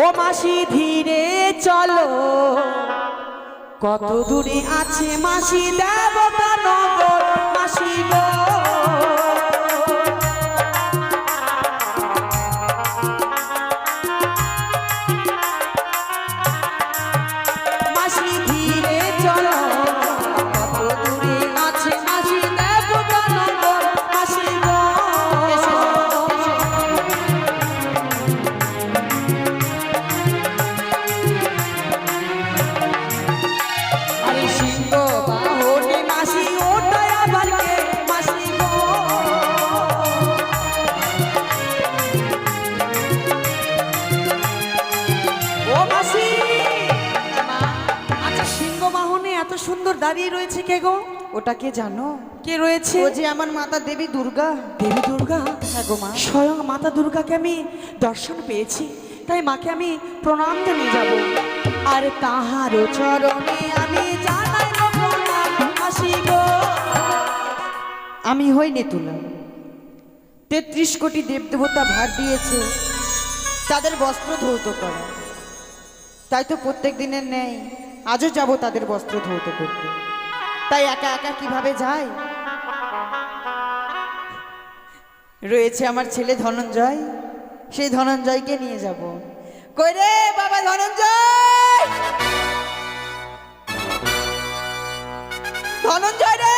ও মাসি ধীরে চলো, কত দূরে আছে মাসি দেবতা নগর, মাসি গো মাসি ধীরে চলো, কত দূরে আছে মাসি দেবতা নগর, মাসি গো আরে সিংহ বাহনে মাসি ওটাই আবার কে, মাসি গো ও মাসি। আচ্ছা সিংহ বাহনে এত সুন্দর দাঁড়িয়ে রয়েছে কে গো? ওটা কে জানো? কে রয়েছে? ও যে আমার মাতা দেবী দুর্গা। দেবী দুর্গা? হ্যাঁ গো মা। স্বয়ং মাতা দুর্গাকে আমি দর্শন পেয়েছি, তাই মাকে আমি প্রণাম জানিয়ে যাব। আর তাহারও চরণে আমি জানাই প্রণাম, মাসি গো। আমি হই নেতুলা। ৩৩ কোটি দেবদেবতা ভার দিয়েছে তাদের বস্ত্র ধৌত করা, তাই তো প্রত্যেক দিনের নেই আজও যাব তাদের বস্ত্র ধৌত করতে। তাই একা একা কিভাবে যায়? রয়েছে আমার ছেলে ধনঞ্জয়, সেই ধনঞ্জয়কে নিয়ে যাব। কই রে বাবা ধনঞ্জয়, ধনঞ্জয় রে,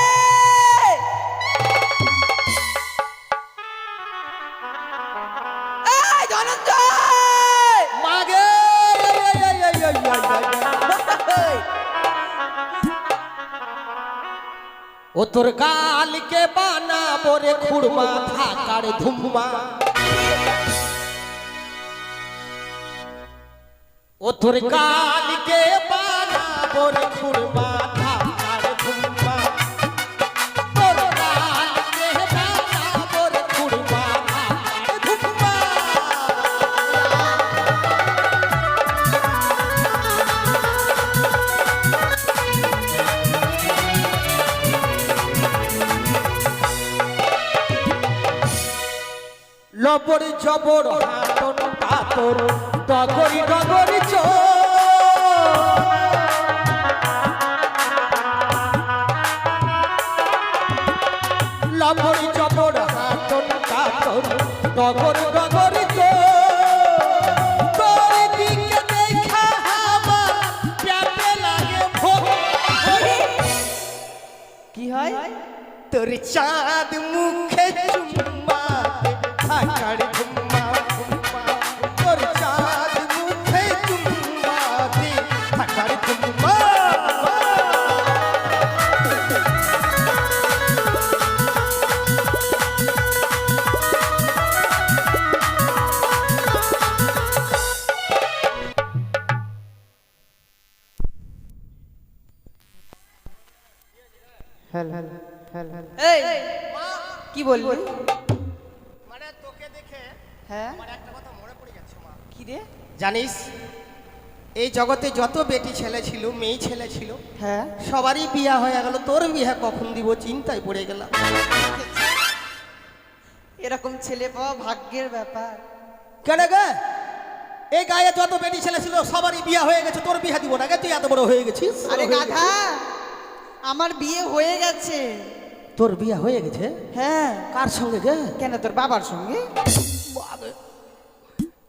এই ধনঞ্জয় মাগে ও তোর গালকে বানাবো রে খুড়মা থাকার ধুমা, ও তোর গালকে বানাবো রে খুড়মা থাকার ধুমা, তোর গালকে বানাবো রে খুড়মা থাকার ধুমা। লবর জবর হাতন পাতর ডগরি ডগরি চো, লবর জবর হাতন পাতর ডগরি ডগরি চো, তোর দিকে দেখা আমার প্যাপে লাগে ভোগ। কি হয়? তোর চাঁদ মুখে চুম্মা থাকার ধুম্মা ধুম্মা, তোর চাঁদ মুখে চুম্মা থাকার ধুম্মা। হেল হেল হেল হেল। এই কি বললি? মানে তোকে দেখে হ্যাঁ আমার একটা কথা মনে পড়ে যাচ্ছে মা। কি রে? জানিস এই জগতে যত বেটি ছেলে ছিল, মেয়ে ছেলে ছিল, হ্যাঁ সবারই বিয়া হয়ে গেল, তোর বিয়া কখন দিব চিন্তায় পড়ে গেলাম। এরকম ছেলে পাওয়া ভাগ্যের ব্যাপার। কেন গে এই গায়ে যত বেটি ছেলে ছিল সবারই বিয়া হয়ে গেছে, তোর বিয়া দিব না গে? তুই এত বড় হয়ে গেছিস। আরে গাধা, আমার বিয়ে হয়ে গেছে। তোর বিয়া হয়ে গেছে? হ্যাঁ। কার সঙ্গে গে? কেন, তোর বাবার সঙ্গে।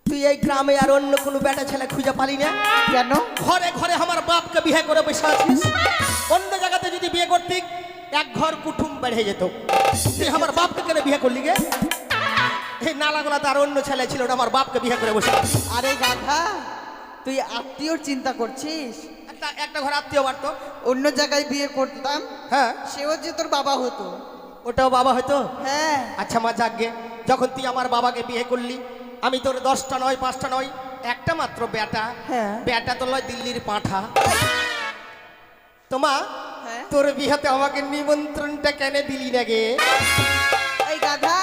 তুই এই গ্রামে আর অন্য কোনো বেটা ছেলে খুঁজে পালি না কেন? ঘরে ঘরে আমার বাপকে বিয়ে করে বসে আছিস। অন্য জায়গাতে যদি বিয়ে করতি এক ঘর কুটুম বেড়ে যেত, তুই আমার বাপকে কেন বিয়ে করলি গে? এই নালাগোলাতে আর অন্য ছেলে ছিল না, আমার বাপকে বিয়ে করে বসে আছিস। আরে গাধা, তুই আত্মীয়র চিন্তা করছিস? একটা ঘর আত্মীয় বাড়তো, অন্য জায়গায় বিয়ে করতাম, হ্যাঁ সেও যে তোর বাবা হতো। ওটাও বাবা হয়তো। হ্যাঁ। আচ্ছা মা যাকগে, যখন তুই আমার বাবাকে বিয়ে করলি, আমি তোর 10টা নয় 5টা নয় একটা মাত্র বেটা। হ্যাঁ। বেটা তো লয় দিল্লির পাঁঠা। তোমা হ্যাঁ। তোর বিয়েতে আমাকে নিমন্ত্রণটা কেন দিলি না গে? এই গাধা,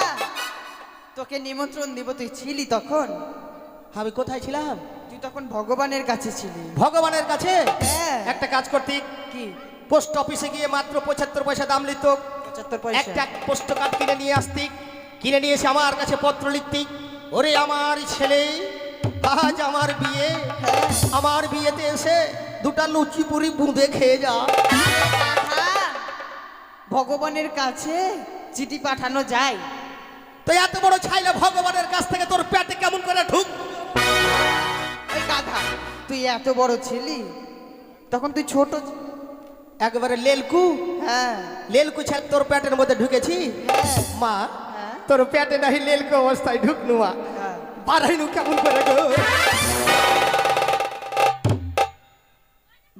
তোকে নিমন্ত্রণ দিব, তুই ছিলি তখন? আমি কোথায় ছিলাম? তুই তখন ভগবানের কাছে ছিলি। ভগবানের কাছে? হ্যাঁ। একটা কাজ করতি, কি? পোস্ট অফিসে গিয়ে মাত্র 75 পয়সা দাম লিত, 75 পয়সা। একটা পোস্ট কার্ড কিনে নিয়ে আসতি, কিনে নিয়ে এসে আমার কাছে পত্র লিখতি, ওরে আমার ছেলে আজ আমার বিয়ে, হ্যাঁ। আমার বিয়েতে এসে দুটা লুচি পুরি বুঁদে খেয়ে যা। হ্যাঁ, ভগবানের কাছে চিঠি পাঠানো যায়। তো এত বড় ছাইলে ভগবানের কাছ থেকে তোর পেটে কেমন করে ঢুক? ওই গাধা, তুই এত বড় ছিলি তখন তুই ছোট একেবারে লেলকু, হ্যাঁ লেলকু ছাল তোর পেটের মধ্যে ঢুকেছি। হ্যাঁ, মা, হ্যাঁ। তোর পেটে নাহি লেলকু অবস্থায় ঢুকনু মা, হ্যাঁ। বাড়াইনু কেমন করে গো?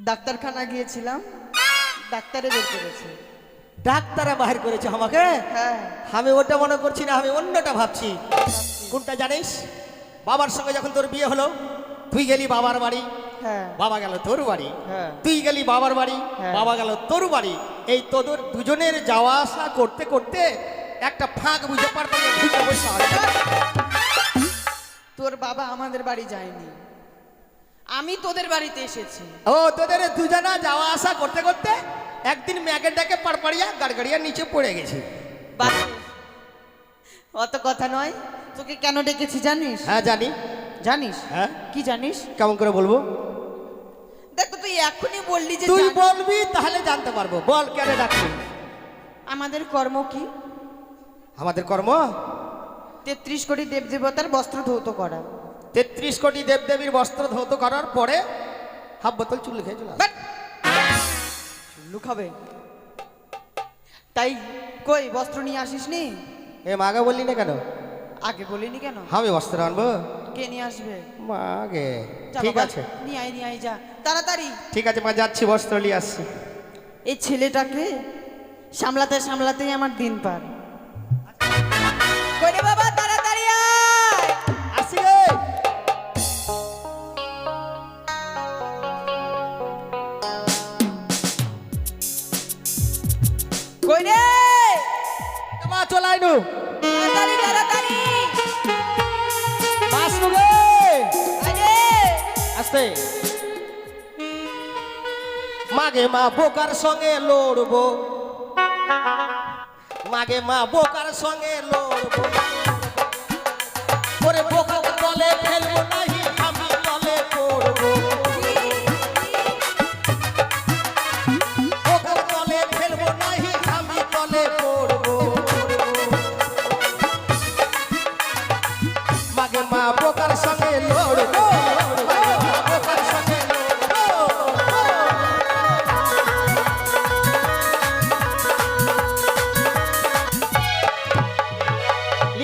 ডাক্তারখানা গিয়েছিলাম, ডাক্তারে বের করেছে। ডাক্তারে বাহির করেছে আমাকে? হ্যাঁ, আমি ওটা মনে করছি না, আমি অন্যটা ভাবছি। কোনটা জানিস? বাবার সঙ্গে যখন তোর বিয়ে হলো, তুই গেলি বাবার বাড়ি, হ্যাঁ, বাবা গেল তোর বাড়ি, হ্যাঁ। তুই গেলি বাবার বাড়ি, হ্যাঁ। বাবা গেল তোর বাড়ি। এই তোদের দুজনের যাওয়া আসা করতে করতে একটা ফাঁক বুঝে পারতাম না, ঢুকে বসে আছে। তোর বাবা আমাদের বাড়ি যায়নি, আমি তোদের বাড়িতে এসেছি। ও তোদের দুজনা যাওয়া আসা করতে করতে একদিন ম্যাগের ডাকে পাড়পাড়িয়া গাড়গাড়িয়া নিচে পড়ে গেছি। বাস, অত কথা নয়। তোকে কেন ডেকেছি জানিস? হ্যাঁ জানি। জানিস? হ্যাঁ। কি জানিস? কেমন করে বলবো? দেখো, তুই এখনই বললি যে তুই জানিস। বলবি তাহলে জানতে পারবো। বল কেন ডাকলি? আমাদের কর্ম কি? আমাদের কর্ম 33 কোটি দেবদেবতার বস্ত্র ধৌত করা। 33 কোটি দেবদেবীর বস্ত্র ধৌত করার পরে হাফ বোতল চুল খেয়ে চলে আসে। বাট! চুল্লু খাবে তাই কই বস্ত্র নিয়ে আসিস নি? এ মাগে বললি না কেন? আগে বলিনি কেন? আমি বস্ত্র আনবো? কে নিয়ে আসবে? মাগে। যা ঠিক বাবা, আছে, নিয়ে আয় যা তাড়াতাড়ি। ঠিক আছে মা, যাচ্ছি, বস্ত্র নিয়ে আসছি। এই ছেলেটাকে সামলাতে সামলাতেই আমার দিন পার। কই রে বাবা, তাড়াতাড়ি আয়। আসি রে। কই রে? মা চলাইনু। তাড়াতাড়ি তাড়াতাড়ি আসনু গে। আয় রে। আস্তে। মাগে মা বোকার সঙ্গে লড়বো, মাগে মা বোকার সঙ্গে লড়বো, ওরে বোকা তলে ফেলবো নাহি আমি তলে পড়বো, বোকা তলে ফেলবো নাহি আমি তলে পড়বো, মাগে মা বোকার সঙ্গে লড়বো, মাগে মা বোকার সঙ্গে লড়বো।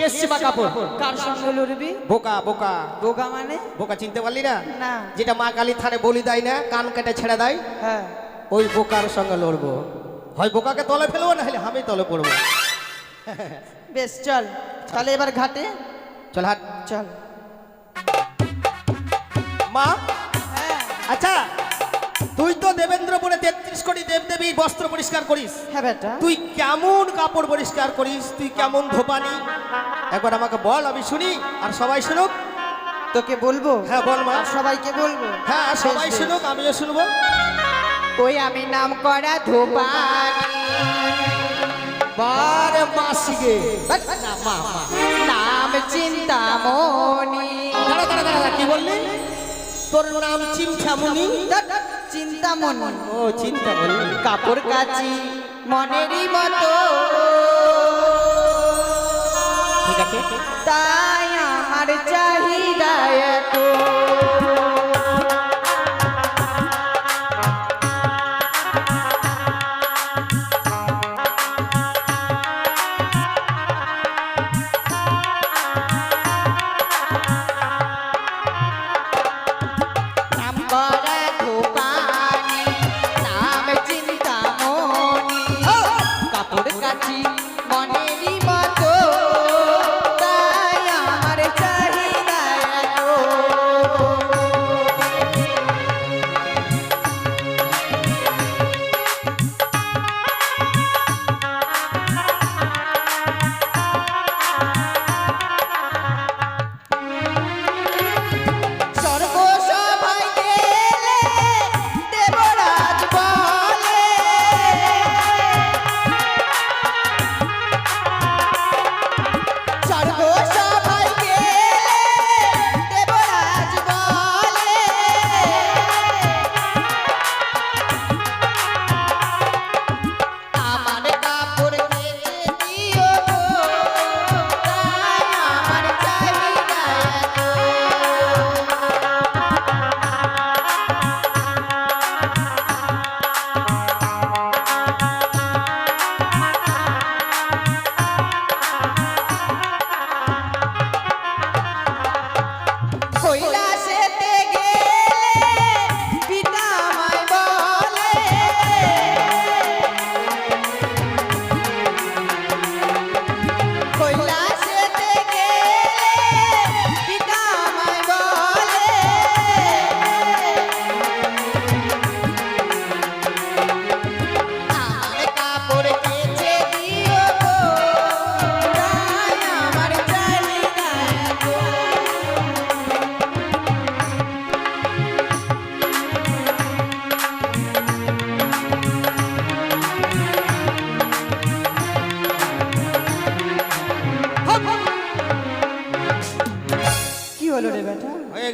এসছি মা কাপড়। কার সঙ্গে লড়বি? বোকা বোকা বোকা মানে? বোকা চিনতে পারলি না? না। যেটা মা কালী থানে বলি দেয় না, কান কেটে ছেড়ে দেয়, হ্যাঁ, ওই বোকার সঙ্গে লড়বো। হয় বোকাকে তলে ফেলবো না হলে আমি তলে পড়বো। বেশ চল তাহলে এবার ঘাটে চল হাট। চল। মা, হ্যাঁ আচ্ছা তুই তো দেবেন্দ্রপুরে 33 কোটি দেবদেবী বস্ত্র পরিষ্কার করিস, হ্যাঁ বেটা, তুই কেমন কাপড় পরিষ্কার করিস, তুই কেমন ধোপানি, একবার আমাকে বল, আমি শুনি আর সবাই শুনুক। তোকে বলবো? হ্যাঁ বল মা। আর সবাইকে বলবো? হ্যাঁ সবাই বেশ, বেশ। শুনুক, আমিও শুনবো। ওই আমি নাম করা ধোপানি, বার মাসি গে। না মা মা, নাম চিন্তামণি। দাঁড়া দাঁড়া দাঁড়া, কি বললি? তোর নাম চিন্তামণি? চিন্তামণি, ও চিন্তামণি। কাপড় কাচি মনেরই মতো, ঠিক আছে। তাই আমার চাহিদা এত। নাম করা ধোপানি, নাম চিন্তামণি, কাপড় কাচি মনেরই মতো, তাই আমার চাহিদা এত।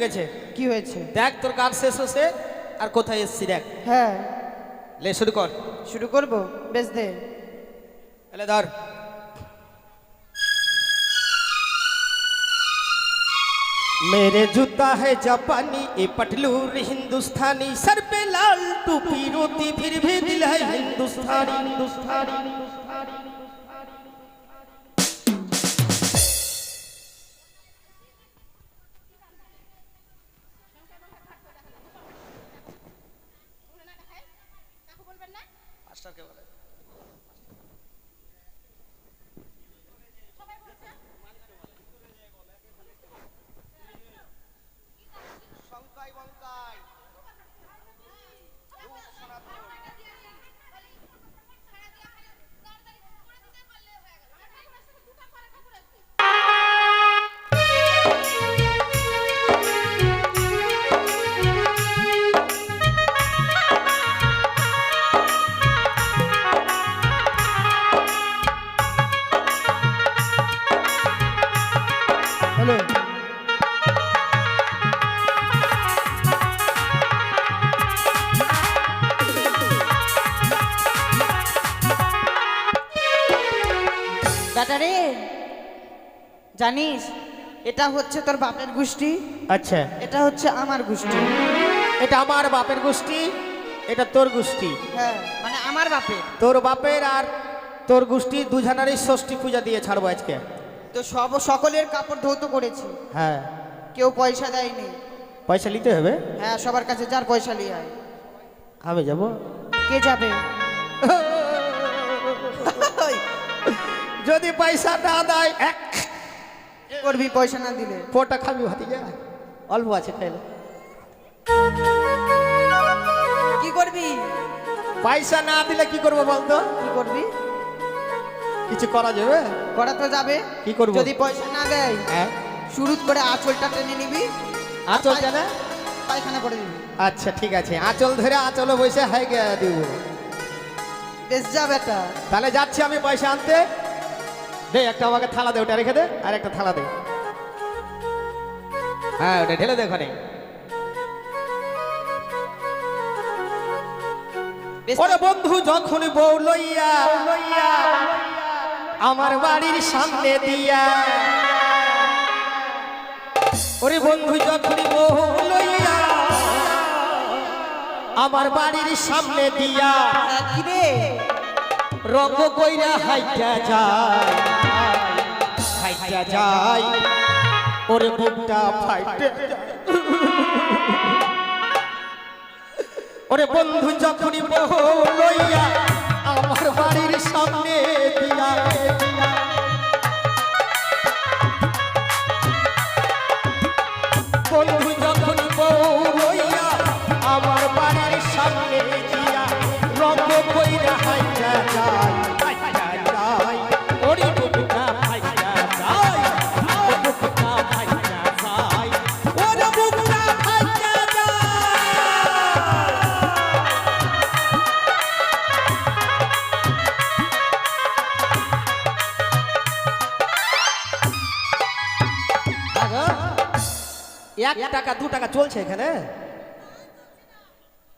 গেছে। কি হয়েছে? দেখ তোর গান শেষ হচ্ছে আর কোথায় এসছি দেখ। হ্যাঁ, লে শুরু কর। শুরু করব, বেশ দে। এলে ধর। मेरे जूता है जापानी ये पटलूर हिंदुस्तानी सर पे लाल टोपी रोती फिर भी दिल है हिंदुस्तानी हिंदुस्तानी হ্যালো, ব্যাটারে, জানিস এটা হচ্ছে তোর বাপের গোষ্ঠী, अच्छा এটা হচ্ছে আমার গোষ্ঠী। এটা আমার বাপের গোষ্ঠী এটা তোর গোষ্ঠী হ্যাঁ, মানে আমার বাপের। তোর বাপের আর তোর গোষ্ঠী দুজনারই ষষ্ঠী পূজা দিয়ে ছাড়বো আজকে তো সকলের কাপড় ধৌত করেছি, হ্যাঁ কেউ পয়সা দেয়নি। পয়সা নিতে হবে হ্যাঁ, সবার কাছে যার পয়সা নিয়ে আয়। আমি যাব কে যাবে? যদি পয়সা না দেয় এক কি করবি পয়সা না দিলে? পোটা খাবি ভাতিজা অল্প আছে খাইলে কি করবি? পয়সা না দিলে কি করবো বলতো কি করবি? কিছু করা যাবে করা তো যাবে। কি করবো? যদি পয়সা না দেয় হ্যাঁ শুরুত করে আঁচলটা টেনে নিবি, আঁচল জানা পায়খানা করে দিবি। আচ্ছা ঠিক আছে আঁচল ধরে আঁচলে বসে হাই গিয়ে দিব বেশ যা বেটা। তাহলে যাচ্ছি আমি পয়সা আনতে দে একটা আমাকে থালা দে ওটা রেখে দে আর একটা থালা দে হ্যাঁ ওটা ঢেলে দে ওখানে বেশ, ওরে বন্ধু যখন বউ লইয়া আমার বাড়ির সামনে দিয়া ওরে বন্ধু যখন বউ লইয়া আমার বাড়ির সামনে দিয়া কি রে? রঙ্গ কইরা হাইটা যায় ওরে বুকটা ফাইটে ওরে বন্ধু যখনই বউ লইয়া আমার বাড়ির সামনে দিয়া বন্ধু যখনই বউ লইয়া আমার বাড়ির সামনে দিয়া রঙ্গ কইরা হাইটা যায় ওরে বুকটা ফাইটা যায় ওরে বুকটা ফাইটা যায় ওরে বুকটা ফাইটা যায় এক টাকা 2 টাকা চলছে এখানে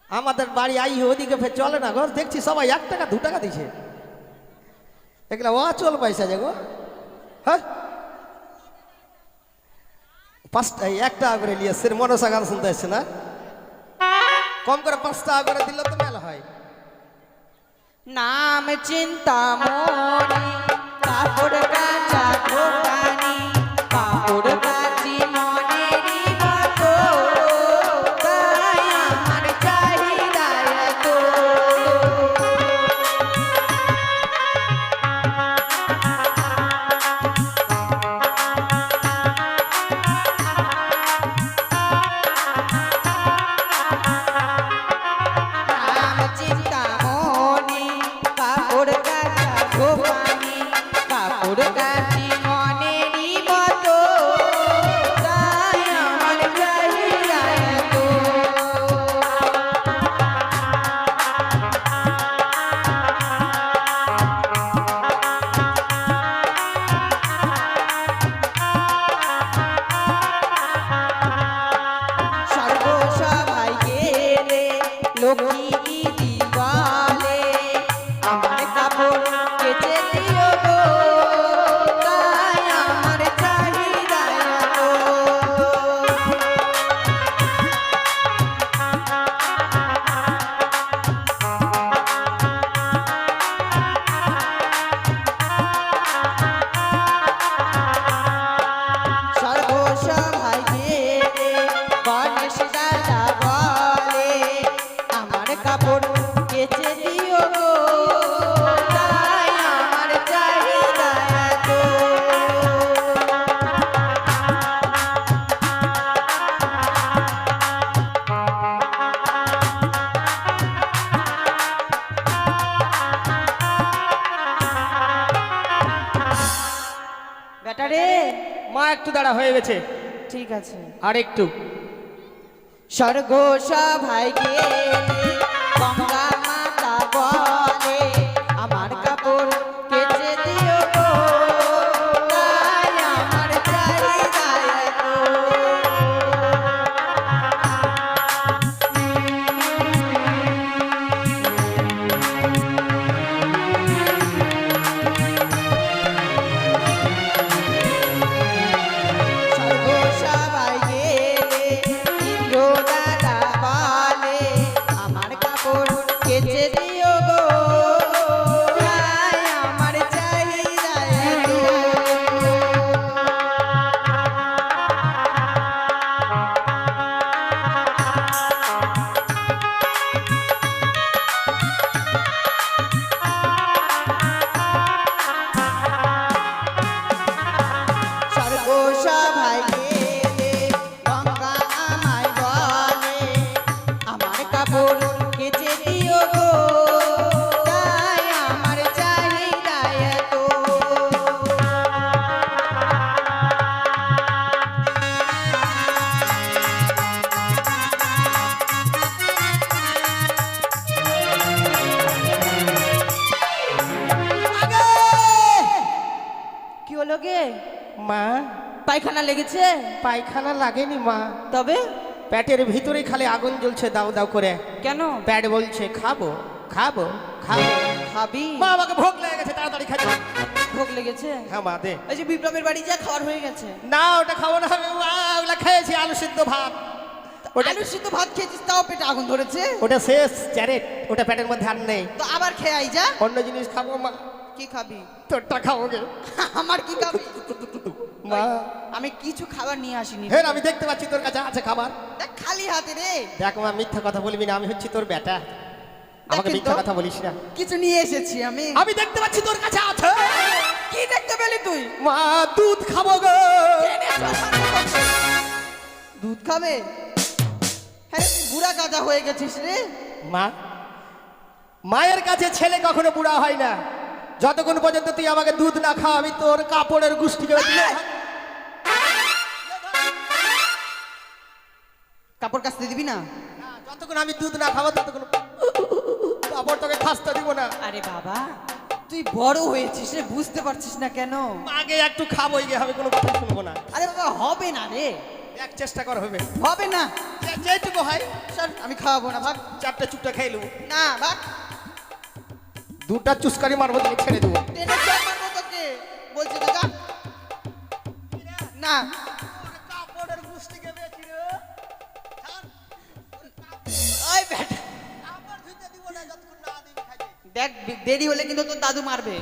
আমাদের বাড়ি আই ওদিকে ফের চলে না গো দেখছি সবাই 1 টাকা 2 টাকা দিছে এগুলা অচল পয়সা যে গো হ্যাঁ 1 টাকা করে নিয়ে এসছে মনসা গান শুনতে এসছে না কম করে 5 টাকা করে দিলে তো মেলা হয় নাম চিন্তামণি কাপড় কাচা দোকানি কাপড় কাচি মনেরই মতো তাই আমার চাহিদা এত। নাম চিন্তামণি কাপড় কাচা দোকানি লক্ষ্মী দিবালে আমার কাপড় কেচে দিও গো, তাই আমার চাহিদা এত। সর্বসভায় গেলে গণেশ দাদা বলে আমার কাপড় কেচে দিও গো, তাই আমার চাহিদা এত। বেটা রে, মা একটু দাঁড়া, হয়ে গেছে, ঠিক আছে। আর একটু। স্বর্গ সভায় গেলে গঙ্গা মাতা বলে আমার কাপড় কেচে দিও গো, তাই আমার চাহিদা এত। সর্বসভায় গেলে ইন্দ্র দাদা বলে আমার কাপড় কেচে দিও গো, তাই আমার চাহিদা এত। সর্বসভায় গেলে গঙ্গা আমায় বলে আমার কাপড় কেচে দিও গো, তাই আমার চাহিদা এত। কি হলো গে? মা, পায়খানা লেগেছে? পায়খানা লাগেনি মা, তবে পেটের ভিতরে খালি আগুন জ্বলছে দাউ দাউ করে। কেন? পেট বলছে খাবো খাবো খাবো। খাবি? মা, আমাকে ভোগ লেগে গেছে, তাড়াতাড়ি খাই। ভোগ লেগেছে? হ্যাঁ মা, দে। ওই যে বিপ্লবের বাড়ি যা, খাওয়ার হয়ে গেছে। না, ওটা খাবো না, ওগুলা খেয়েছি, আলু সিদ্ধ ভাত। ওটা আলু সিদ্ধ ভাত খেয়েছিস, তাও পেটে আগুন ধরেছে? ওটা শেষ চ্যারেট, ওটা পেটের মধ্যে আর নেই। তো আবার খেয়ে আই যা। অন্য জিনিস খাবো মা। কি খাবি? তোরটা খাবো গে আমার কি খাবি? মা। আমি কিছু খাবার নিয়ে আসিনি। হ্যাঁ, আমি দেখতে পাচ্ছি তোর কাছে আছে খাবার। দেখ খালি হাতে রে। দেখ মা, মিথ্যা কথা বলবি না, আমি হচ্ছি তোর বেটা, আমাকে দেখেন মিথ্যা তো, কথা বলিস না। কিছু নিয়ে এসেছি আমি। আমি দেখতে পাচ্ছি তোর কাছে আছে। কি দেখতে পেলি তুই? মা, দুধ খাবো গো। দুধ খাবে? হ্যাঁ, তুই বুড়া গাদা হয়ে গেছিস রে। মা, মায়ের কাছে ছেলে কখনো বুড়া হয় না। যতক্ষণ পর্যন্ত তুই আমাকে দুধ না খাও, আমি তোর কাপড়ের গুষ্টি করে দিলে। কাপড় কাচতে দিবি না? যতক্ষণ আমি দুধ না খাবো ততক্ষণ কাপড় তোকে খাসতে দিব না। আরে বাবা, তুই বড় হয়েছিস রে, বুঝতে পারছিস না কেন? আগে একটু খাবোই গে, আমি কোনো কথা শুনবো না। আরে বাবা, হবে না রে। এক চেষ্টা কর, হবে হবে না। যেটুকু হয়। স্যার, আমি খাওয়াবো না, ভাগ। চারটা চুপটা খেয়ে নেবো। না, ভাগ। দুটা চুস্কারি মারবো, দিয়ে ছেড়ে দেবো। টেনে চাপ মারবো তোকে, বলছি তো, যা। না, কাপড়ের গুষ্টি কে বেচি রে। ওই বেটা, কাপড় ধুতে দিব না যতক্ষণ না দিবি খাইতে। দেখ দেরি হলে কিন্তু তোর দাদু মারবে।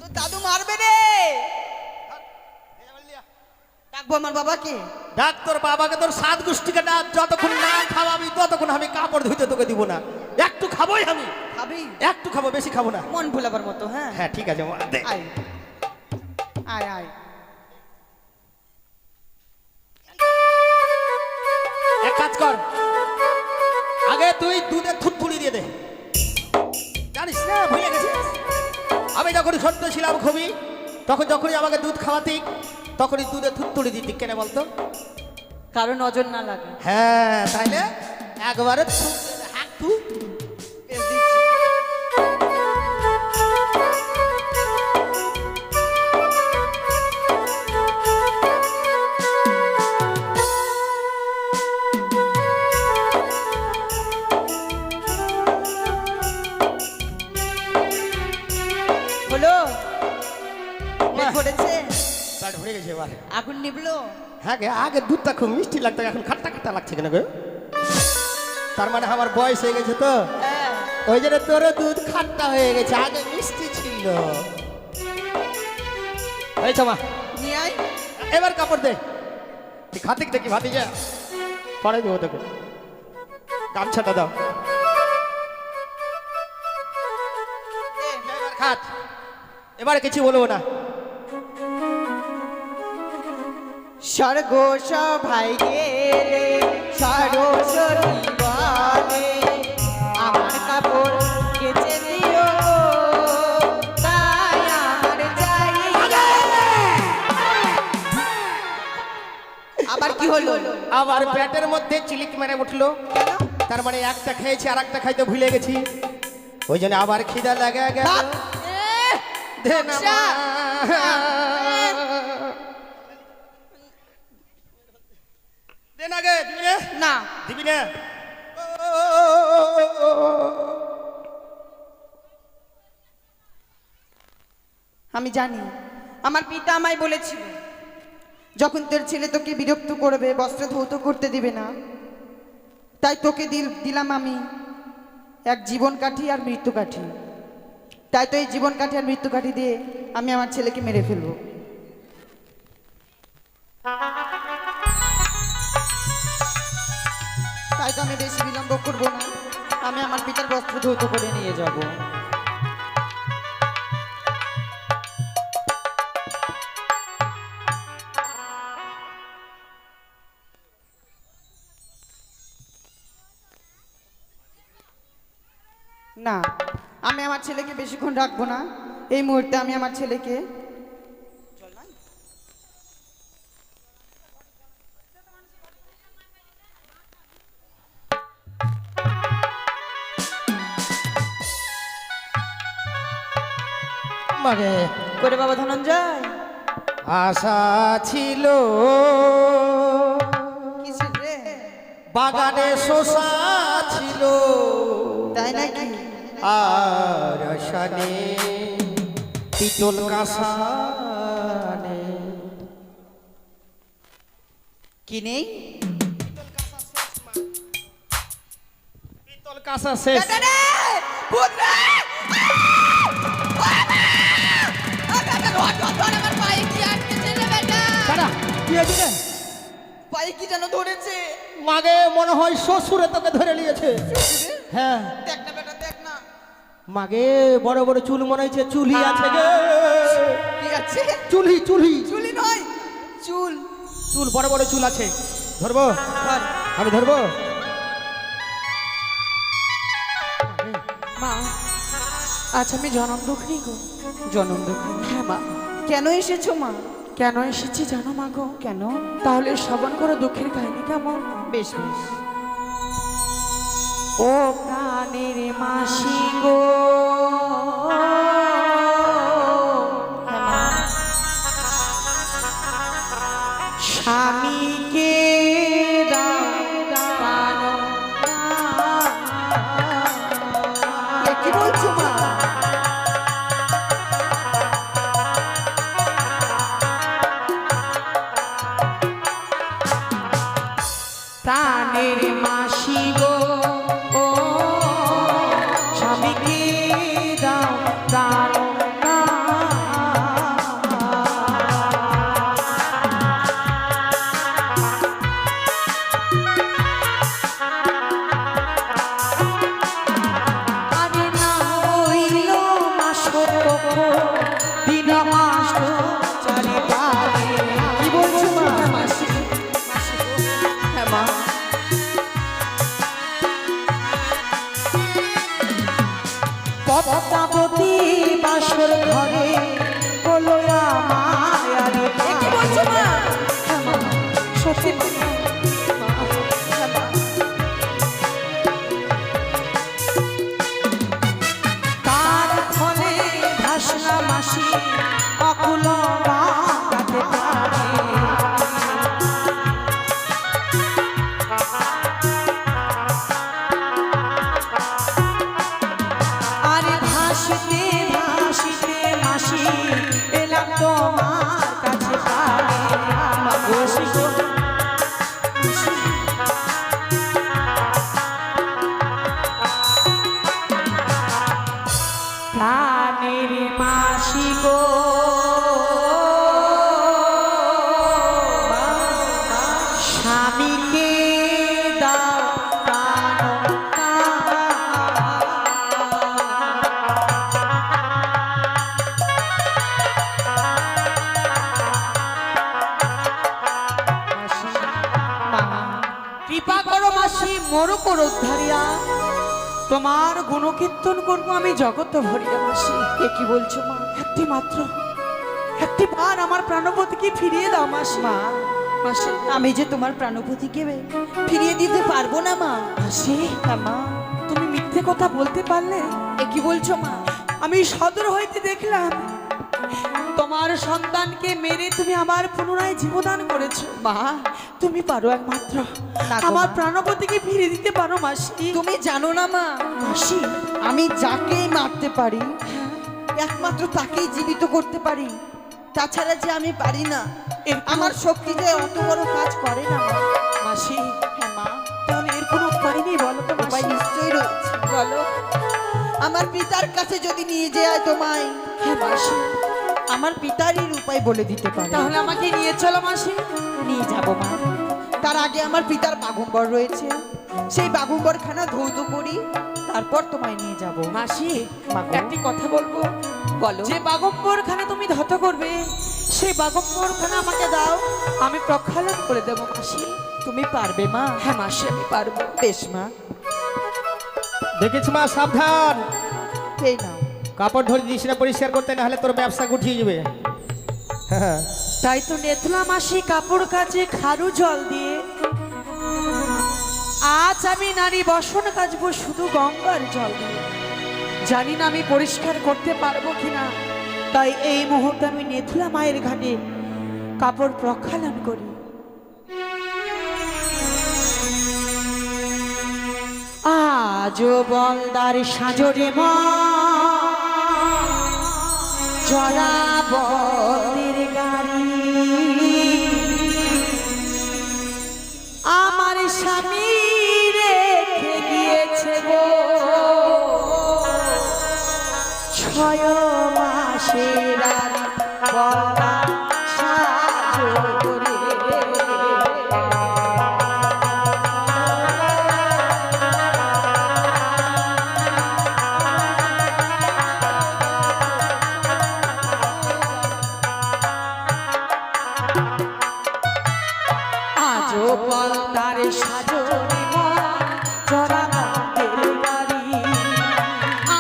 তোর দাদু মারবে রে। ডাকবো আমার বাবাকে। ডাক তোর বাবাকে, তোর সাত গোষ্ঠীকে ডাক। যতক্ষণ না খাওয়াবি ততক্ষণ আমি কাপড় ধুতে তোকে দিব না। একটু খাবোই আমি, খাবি? একটু খাবো, বেশি খাবো না। মন ভোলাবার মতো। হ্যাঁ হ্যাঁ ঠিক আছে মা, দে। আয় আয় আয়। এক কাজ কর, আগে তুই দুধে থুতথুড়ি দিয়ে দে। জানিস না, ভুলে গেছিস? আমি যখন ছোট্ট ছিলাম খুবই, তখন যখনই আমাকে দুধ খাওয়াতি তখনই দুধে থুতথুড়ি দিতি। কেন বলতো? কারো নজর না লাগে। হ্যাঁ, তাইলে একবারে হাত তু বেশ দিচ্ছি। পেট ভরে গেছে এবার। আগুন নিবলো? হ্যাঁ গে, আগে দুধটা খুব মিষ্টি লাগতো, এখন খাট্টা খাট্টা লাগছে কেন গো? তার মানে আমার বয়স হয়ে গেছে তো, হ্যাঁ। ওই জন্য তোর দুধ খাট্টা হয়ে গেছে, আগে মিষ্টি ছিল। এই মা, নিয়ে আয়। এবার কাপড় দে, তুই খাতে দেখি ভাতি যা পরে দেবো তোকে। গামছাটা দাও। এবার খাট, এবারে কিছু বলবো না। স্বর্গ সভাই গেলে সরস্বতী বলে আমার কাপড় কেচে দিও গো, তাই আমার চাই। আবার কি হলো? আবার পেটের মধ্যে চিলিক মেরে উঠলো। তার মানে একটা খেয়েছি আর একটা খাইতে ভুলে গেছি, ওই জন্য আবার খিদা লাগে গেল। দে না মা। দে না গে, দিবি না? না, দিবি না? আমি জানি আমার পিতা আমায় বলেছিল যখন তোর ছেলে তোকে বিরক্ত করবে, বস্ত্র ধৌত করতে দিবে না, তাই তোকে দিলাম আমি এক জীবন কাঠি আর মৃত্যু কাঠি। তাই তো এই জীবন কাঠি আর মৃত্যু কাঠি দিয়ে আমি আমার ছেলেকে মেরে ফেলবো। তাই তো আমি বেশি বিলম্ব করবো না, আমি আমার পিতার বস্ত্র ধৌত করে নিয়ে যাব। না, আমি আমার ছেলেকে বেশিক্ষণ রাখবো না। এই মুহূর্তে আমি আমার ছেলেকে মাগে করে বাবা ধনঞ্জয়। আশা ছিল কিসের রে? বাগানে শোষা ছিল, তাই নাকি? আর আশানে পিতল কাঁসানে। কি নেই? পিতল কাঁসা শেষ। কি হয়েছে রে? পায়ে কি যেন ধরেছে। মাগে মনে হয় শ্বশুরে তোকে ধরে নিয়েছে। হ্যাঁ দেখ না বেটা, দেখ না। মাগে বড় বড় চুল মনে হচ্ছে, চুলি আছে গে। কি আছে? চুলি চুলি চুলি নয়, চুল। চুল, বড় বড় চুল আছে। ধরবো? ধর। আমি ধরবো? মা, আজ আমি জনম দুঃখিনী গো। জনম দুঃখিনী? হ্যাঁ মা। কেন এসেছো মা? কেন এসেছি জানো মা গো? কেন? তাহলে শ্রবণ করো দুঃখের কাহিনী কেমন। বেশ বেশ। ও প্রাণের মাসি গো, স্বামীকে কি বলছো মা? প্রাণের মাসি গো, ও স্বামীকে দাও প্রাণ। আরে না হইল মাসর দিন মাস চারি পারে। কি বলছো মা? মাসি, হ্যাঁ মা। পদ্মাবতী বাসর ঘরে কলয়া মায়ারে। কি বলছো মা? সত্যি তার ফলে ভাসনা মাসি অকুল বাঁকাতে পারে। আরে ভাসিতে ভাসিতে মাসি এলাম তোমার কাছে। মানিকে দাও প্রাণ কৃপা করো মাসি মোরো করো উদ্ধারিয়া, তোমার গুণকীর্তন করবো আমি জগত ভরিয়া মাসি। এ কি বলছো মা? একটি মাত্র একটি বার আমার প্রাণপতিকে ফিরিয়ে দাও মাসি। মা মাসি আমি যে তোমার প্রাণপতিকে ফিরিয়ে দিতে পারবো না মা। মাসি হ্যাঁ মা। তুমি মিথ্যে কথা বলতে পারলে? এ কি বলছো মা? আমি সদর হইতে দেখলাম তোমার সন্তানকে মেরে তুমি আবার পুনরায় জীবদান করেছো। মা তুমি পারো একমাত্র না গো আমার মা। প্রাণপতিকে ফিরে দিতে পারো মাসি। তুমি জানো না মা, মাসি আমি যাকেই মারতে পারি একমাত্র তাকেই জীবিত করতে পারি, তাছাড়া যে আমি পারি না। আমার শক্তি যে অত বড় কাজ করে না মা। মাসি হ্যাঁ মা। তাহলে এর কোনো উপায় নেই বলো তো উপায় মাসি? নিশ্চয়ই রয়েছে। বলো। আমার পিতার কাছে যদি নিয়ে যায় তোমায়, হ্যাঁ মাসি আমার পিতারই উপায় বলে দিতে পারে। তাহলে আমাকে নিয়ে চলো মাসি। নিয়ে যাব মা। তার আগে আমার পিতার বাগুম্বর রয়েছে, সেই বাগুম্বরখানা ধৌত করি, তারপর তোমায় নিয়ে যাব। মাসি মাগো। একটি কথা বলবো। বলো। যে বাগম্বরখানা তুমি ধত করবে সেই বাগম্বরখানা আমাকে দাও, আমি প্রক্ষালন করে দেবো মাসি। তুমি পারবে মা? হ্যাঁ মাসি আমি পারবো। বেশ মা। দেখিস মা, সাবধান, এই নাও। কাপড় ধরে দিস না পরিষ্কার করতে, না হলে তোর ব্যবসা গুটিয়ে যাবে। হ্যাঁ তাই তো নেতলা মাসি কাপড় কাচে খারু জল দিয়ে। আজ আমি নারী বসন কাচবো শুধু গঙ্গার জল দিয়ে। জানি না আমি পরিষ্কার করতে পারবো কিনা, তাই এই মুহূর্তে আমি নেথুলা মায়ের ঘাটে কাপড় প্রক্ষালন করি। আজও বলদার সাজরে মা জরাবতের গাড়ি, আমার স্বামী রেখে গিয়েছে গো 6 মাসের আর বলা সাজরে। আজও পলতার সাজরে মন জরাবতের গাড়ি,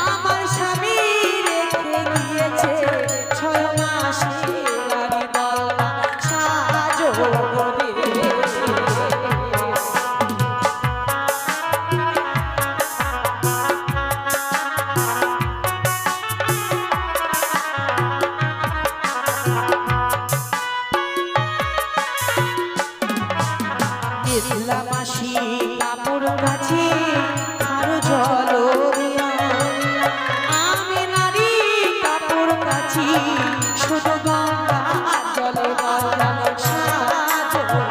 আমার স্বামী রেখে গিয়েছে 6 মাসের আর বলা সাজরে। নেতলা মাসি কাপড় কাচে আরো জল দিয়া, আমি নারী কাপড় কাচি শুধু গঙ্গা জলে বলা সাজরে।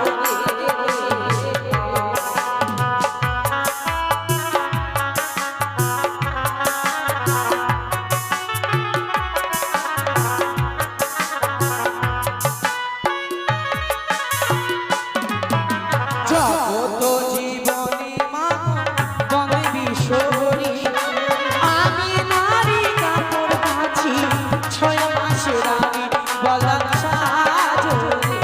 জগত জীবনে মা বনে বিশ্বরী, আমি নারী কাপড় কাচি 6 মাসের আমি বলা সাজরে।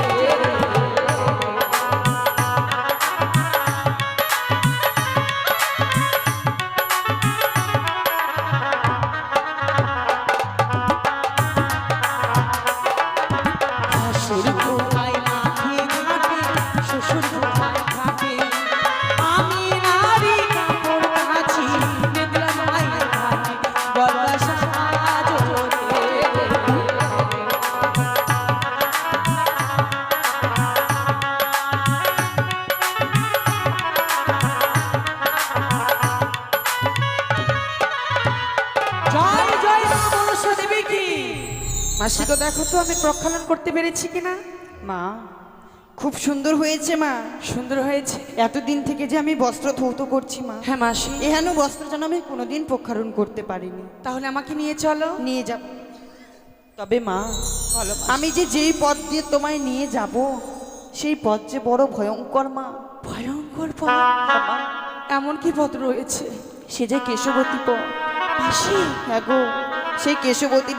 শ্বশুর কোথায় লাঠি ঘাটে, শ্বশুর কোথায় ঘাটে, আমি নারী কাপড় কাচি নেতলা মায়ের ঘাটে বলা সাজরে। জয় জয় মা মনসা দেবী কি। মাসি তো দেখো তো আমি প্রক্ষালন করতে পেরেছি কিনা। মা খুব সুন্দর হয়েছে মা। সুন্দর হয়েছে। এতদিন থেকে যে আমি বস্ত্র ধৌত করছি মা, হ্যাঁ মাসি এহেন বস্ত্র যেন আমি কোনোদিন প্রক্ষালন করতে পারিনি। তাহলে আমাকে নিয়ে চলো। নিয়ে যাব। তবে মা বলো আমি যে যেই পথ দিয়ে তোমায় নিয়ে যাব, সেই পথ যে বড় ভয়ঙ্কর মা। ভয়ঙ্কর পথ, এমন কি পথ রয়েছে? সে যে কেশবতী পথ। মাসি, হ্যাঁ গো, সেই কেশবতী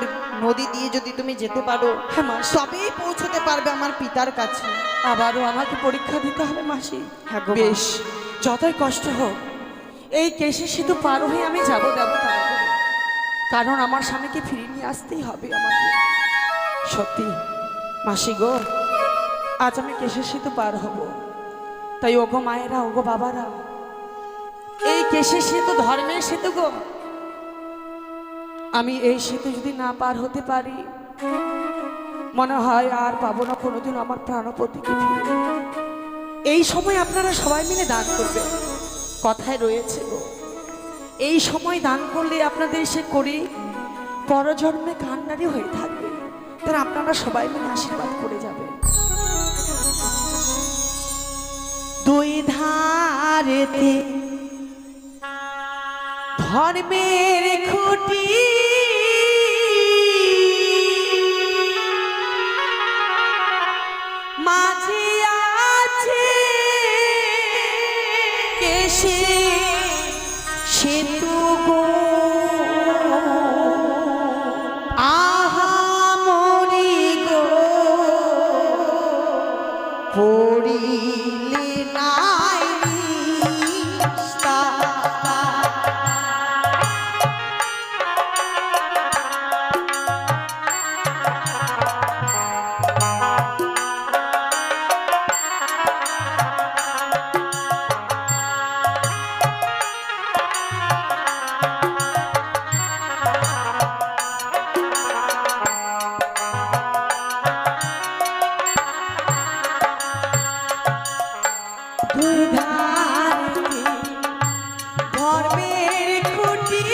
নদী দিয়ে যদি তুমি যেতে পারো, হ্যাঁ মাসি, তবেই পৌঁছতে পারবে আমার পিতার কাছে। আবারও আমাকে পরীক্ষা দিতে হবে মাসি। হ্যাঁ গো, বেশ, যতই কষ্ট হোক এই কেশে সেতু পার হয়ে আমি যাব দেবতা, কারণ আমার স্বামীকে ফিরিয়ে নিয়ে আসতেই হবে আমাকে। সত্যি মাসি গো, আজ আমি কেশে সেতু পার হব, তাই ওগো মায়েরা, ওগো বাবারা, এই কেশে সেতু ধর্মের সেতু গো। আমি এই সেতু যদি না পার হতে পারি, মনে হয় আর পাবো না কোনোদিন আমার প্রাণপতিকে ফিরে। এই সময় আপনারা সবাই মিলে দান করবেন, কথায় রয়েছে গো, এই সময় দান করলে আপনাদের সে করি পরজন্মে কান্নারি হয়ে থাকবে। তারা আপনারা সবাই মিলে আশীর্বাদ করে যাবেন। দুই ধারেতে ধর্মের খুঁটি, মাঝে আছে কেশে সেতু গো। আহা মরি গো, পড়িলে নাই নিস্তার। দুই ধারে ধর্মের খুঁটি,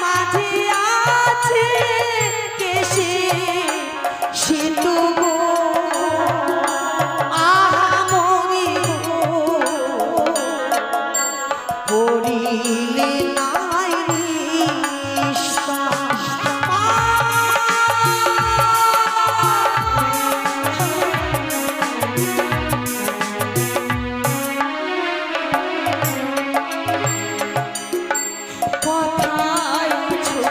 মাঝে আছে কেশে সেতু গো। আহা মরি গো, পড়িলে নাই নিস্তার। কোথায় আছো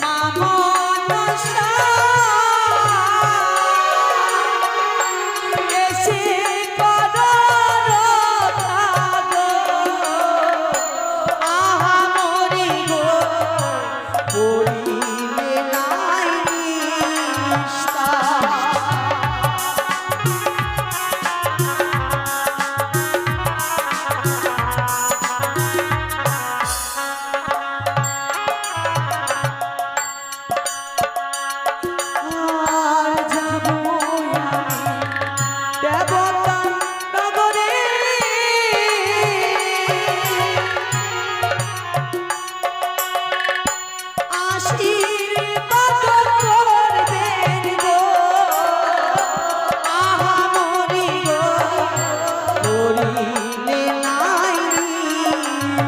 মা মনসা, এসে করো রক্ষা গো। আহা মরি গো, পড়িলে নাই নিস্তার। আর যাবো আমি দেবতা নগরে, আশীর্বাদ করবেন গো। আহা মরি গো, পড়িলে নাই নিস্তার।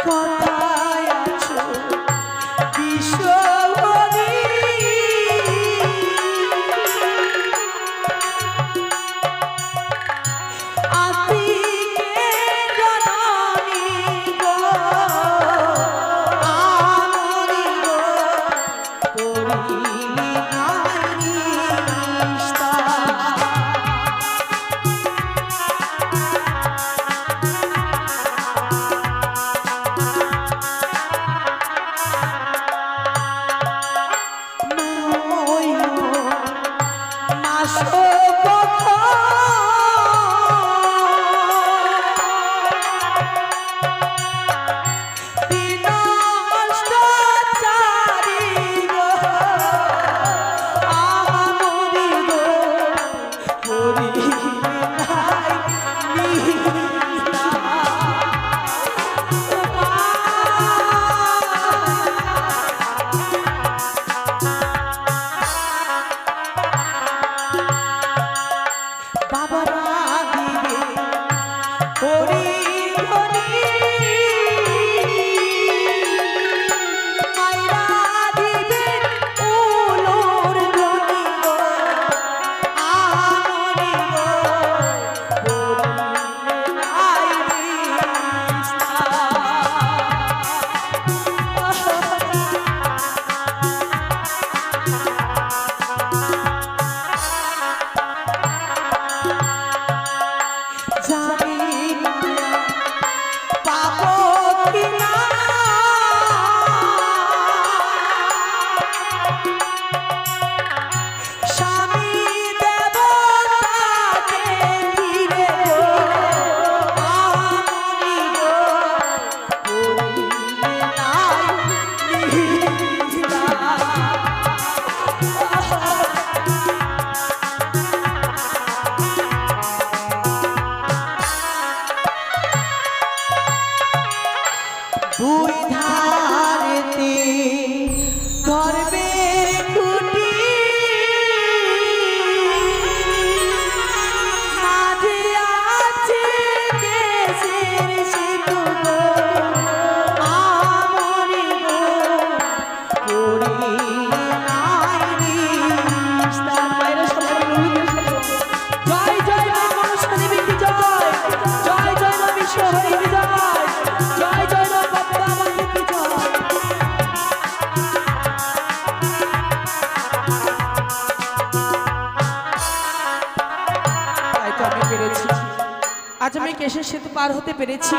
কোথায় আছো বিশ্বহরি, আস্তিকে জননী গো। আমরি গো, পড়িলে নাই নিস্তার। আজ আমি কেশের সেতু পার হতে পেরেছি।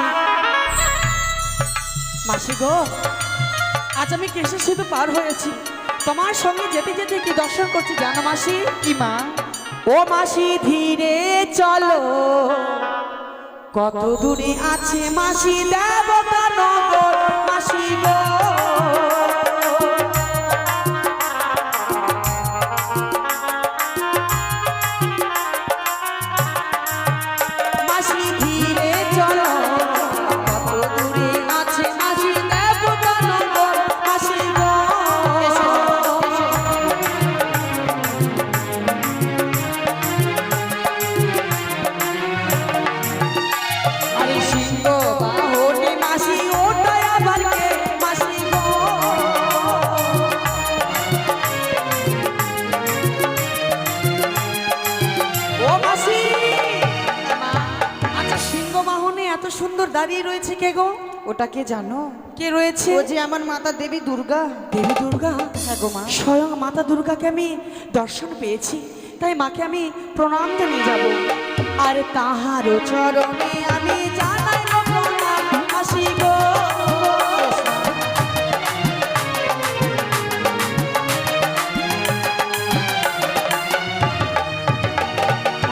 মাসি গো, আজ আমি কেশের সেতু পার হয়েছি। তোমার সঙ্গে যেতে যেতে কি দর্শন করছি জানো মাসি? কি মা? ও মাসি ধীরে চলো, কত দূরে আছে মাসি দেবতা নগর। মাসি গো, মাসি ধীরে চলো, কত দূরে আছে মাসি দেবতা নগর। মাসি গো, আরে সিংহ বাহনে মাসি ওটাই আবার কে? মাসি গো, ও মাসি। আচ্ছা সিংহ বাহনে এত সুন্দর দাঁড়িয়ে রয়েছে কে গো? ওটা কে জানো? কে রয়েছে? ও যে আমার মাতা দেবী দুর্গা। দেবী দুর্গা? হ্যাঁ গো মা। স্বয়ং মাতা দুর্গাকে আমি দর্শন পেয়েছি, তাই মাকে আমি প্রণাম জানিয়ে যাব। আর তাহার চরণে আমি জানাই গো প্রণাম। মাসি গো,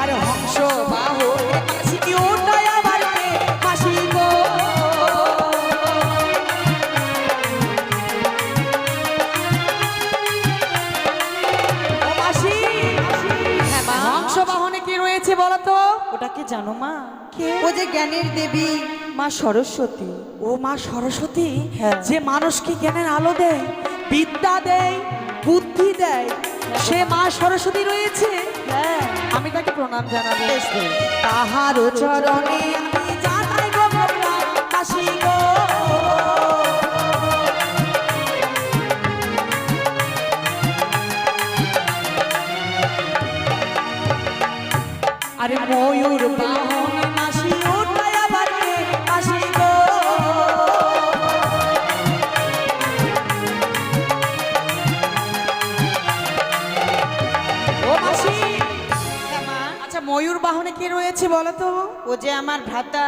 আর হংস বাহনে মাসি ওটাই আবার কে? মাসি গো, ও মাসি। হ্যাঁ মা। হংস বাহনে কি রয়েছে বলো তো? ওটা কে জানো মা? কে? ও যে জ্ঞানের দেবী মা সরস্বতী। ও মা সরস্বতী, হ্যাঁ। যে মানুষকে জ্ঞানের আলো দেয়, বিদ্যা দেয়, বুদ্ধি দেয়, সে মা সরস্বতী রয়েছে। হ্যাঁ। আমি তাকে প্রণাম জানাবো। বেশ বেশ। তাহার চরণে আমি জানাই গো প্রণাম। মাসি গো, আরে ময়ূর বাহন মাসি ওটাই আবার কে? মাসি গো, ও মাসি। হ্যাঁ মা। আচ্ছা ময়ূর বাহনে কে রয়েছে বলো তো? ও যে আমার ভ্রাতা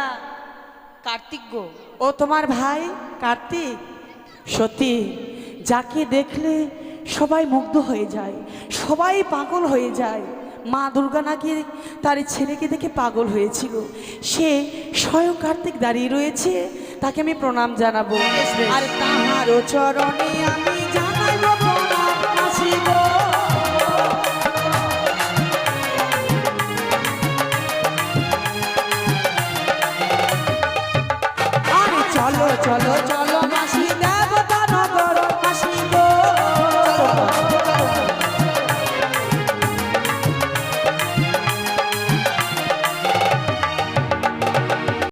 কার্তিক গো। ও তোমার ভাই কার্তিক? সত্যি, যাকে দেখলে সবাই মুগ্ধ হয়ে যায়, সবাই পাগল হয়ে যায়। মা দুর্গা নাকি তার ছেলেকে দেখে পাগল হয়েছিল, সে স্বয়ং কার্তিক দাঁড়িয়ে রয়েছে, তাকে আমি প্রণাম জানাবো। আর তাহার চরণে আমি জানাই গো প্রণাম। মাসি গো, আরে চলো চলো চলো